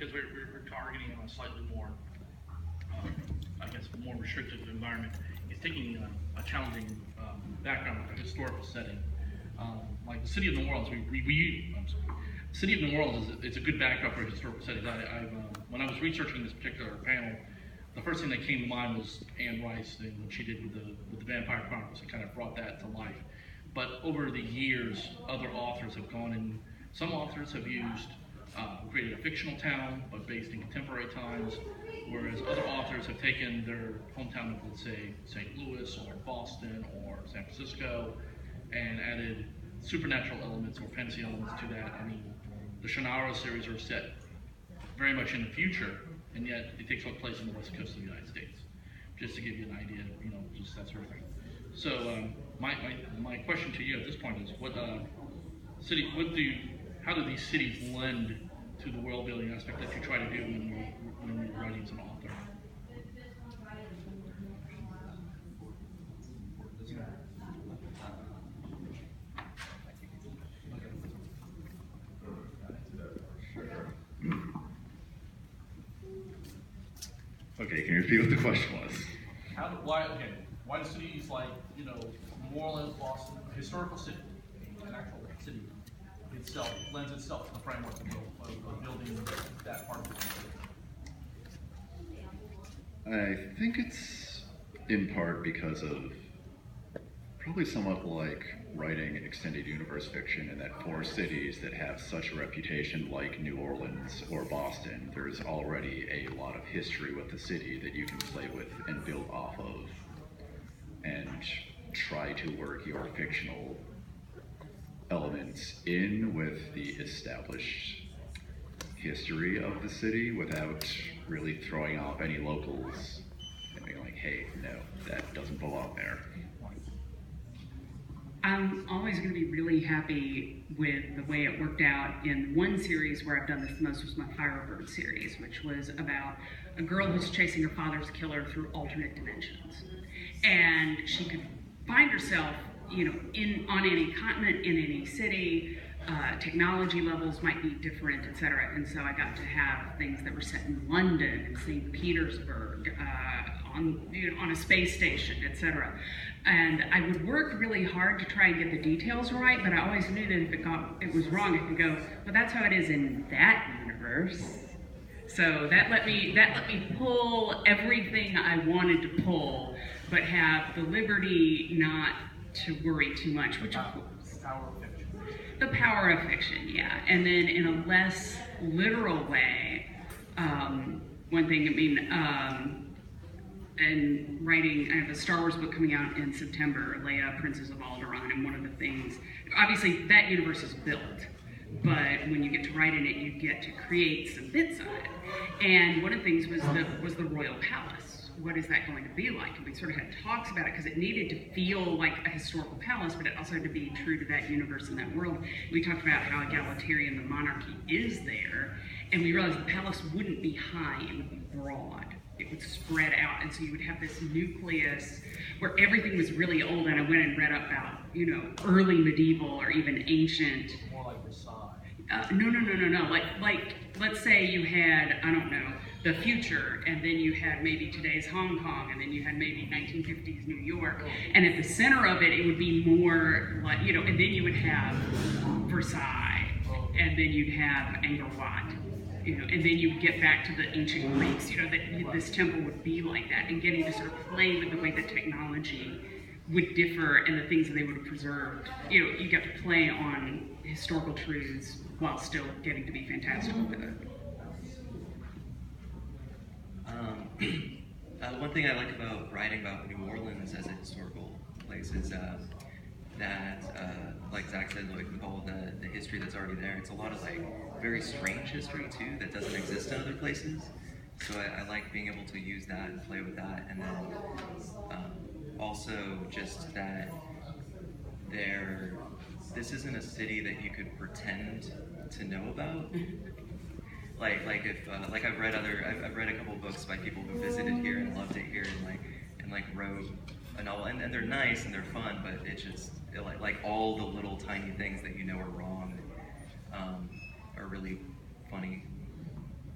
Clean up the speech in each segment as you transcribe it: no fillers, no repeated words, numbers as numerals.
because we're targeting on a slightly more, I guess, more restrictive environment. It's taking a challenging background, a historical setting. Like the city of New Orleans, I'm sorry. The city of New Orleans is a good backdrop for a historical setting. When I was researching this particular panel, the first thing that came to mind was Anne Rice and what she did with the Vampire Chronicles and kind of brought that to life. But over the years, other authors have gone in. Some authors have created a fictional town, but based in contemporary times, whereas other authors have taken their hometown of, let's say, St. Louis or Boston or San Francisco, and added supernatural elements or fantasy elements to that. I mean, the Shannara series are set very much in the future, and yet it takes place on the west coast of the United States. Just to give you an idea, just that sort of thing. So my question to you at this point is, how do these cities lend to the world building aspect that you try to do when you're writing as an author? Okay, can you repeat what the question was? Why do cities like, New Orleans, Boston, a historical city, an actual city itself, lends itself to the framework of building that part of the community? I think it's in part because of probably somewhat like writing extended universe fiction, in that for cities that have such a reputation like New Orleans or Boston, there's already a lot of history with the city that you can play with and build off of and try to work your fictional elements in with the established history of the city without really throwing off any locals and being like, hey, no, that doesn't belong there. I'm always going to be really happy with the way it worked out in one series where I've done this the most was my Firebird series, which was about a girl who's chasing her father's killer through alternate dimensions. And she could find herself, on any continent, in any city. Technology levels might be different, etc. And so I got to have things that were set in London and St. Petersburg, on a space station, etc. And I would work really hard to try and get the details right, but I always knew that if it was wrong, I could go, well, that's how it is in that universe. So that let me pull everything I wanted to pull, but have the liberty not to worry too much, which of course. The power of fiction, yeah. And then in a less literal way, one thing, and writing, I have a Star Wars book coming out in September, Leia, Princess of Alderaan, and one of the things, obviously that universe is built, but when you get to write in it, you get to create some bits of it. And one of the things was the Royal Palace. What is that going to be like? And we sort of had talks about it because it needed to feel like a historical palace, but it also had to be true to that universe and that world. We talked about how egalitarian the monarchy is there, and we realized the palace wouldn't be high, it would be broad. It would spread out, and so you would have this nucleus where everything was really old, and I went and read up about, early medieval or even ancient. More like Versailles. No. Like, let's say you had, I don't know, the future, and then you had maybe today's Hong Kong, and then you had maybe 1950s New York, and at the center of it, it would be more like, and then you would have Versailles, and then you'd have Angkor Wat. And then you get back to the ancient Greeks, that this temple would be like that, and getting to sort of play with the way that technology would differ and the things that they would have preserved. You got to play on historical truths while still getting to be fantastical with it. One thing I like about writing about New Orleans as a historical place is that, like Zach said, with all the history that's already there, it's a lot of very strange history too that doesn't exist in other places. So I like being able to use that and play with that, and then also just that this isn't a city that you could pretend to know about. I've read a couple books by people who visited here and loved it here and wrote a novel, and they're nice and they're fun, but it's just like all the little tiny things that are wrong are really funny.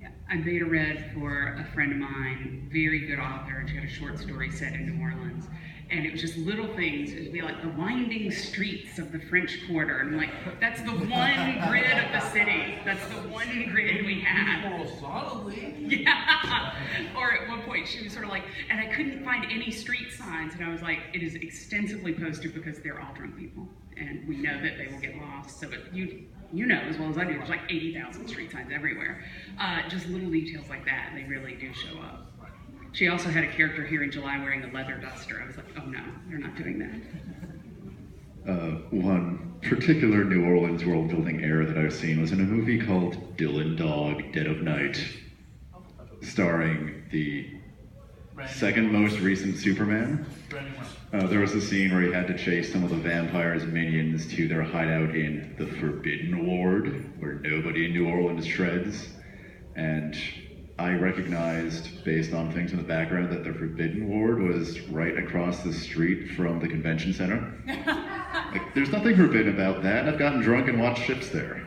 Yeah. I beta read for a friend of mine, very good author, and she had a short story set in New Orleans. And it was just little things. It would be like the winding streets of the French Quarter. And I'm like, that's the one grid of the city. That's the one grid we had. Yeah. Or at one point she was sort of like, and I couldn't find any street signs. And I was like, it is extensively posted because they're all drunk people. And we know that they will get lost. So you know as well as I do, there's like 80,000 street signs everywhere. Just little details like that, they really do show up. She also had a character here in July wearing a leather duster. I was like, oh no, they're not doing that. One particular New Orleans world-building error that I've seen was in a movie called Dylan Dog, Dead of Night, starring the second most recent Superman. There was a scene where he had to chase some of the vampires' minions to their hideout in the Forbidden Ward, where nobody in New Orleans treads. And I recognized, based on things in the background, that the Forbidden Ward was right across the street from the convention center. Like, there's nothing forbidden about that. I've gotten drunk and watched ships there.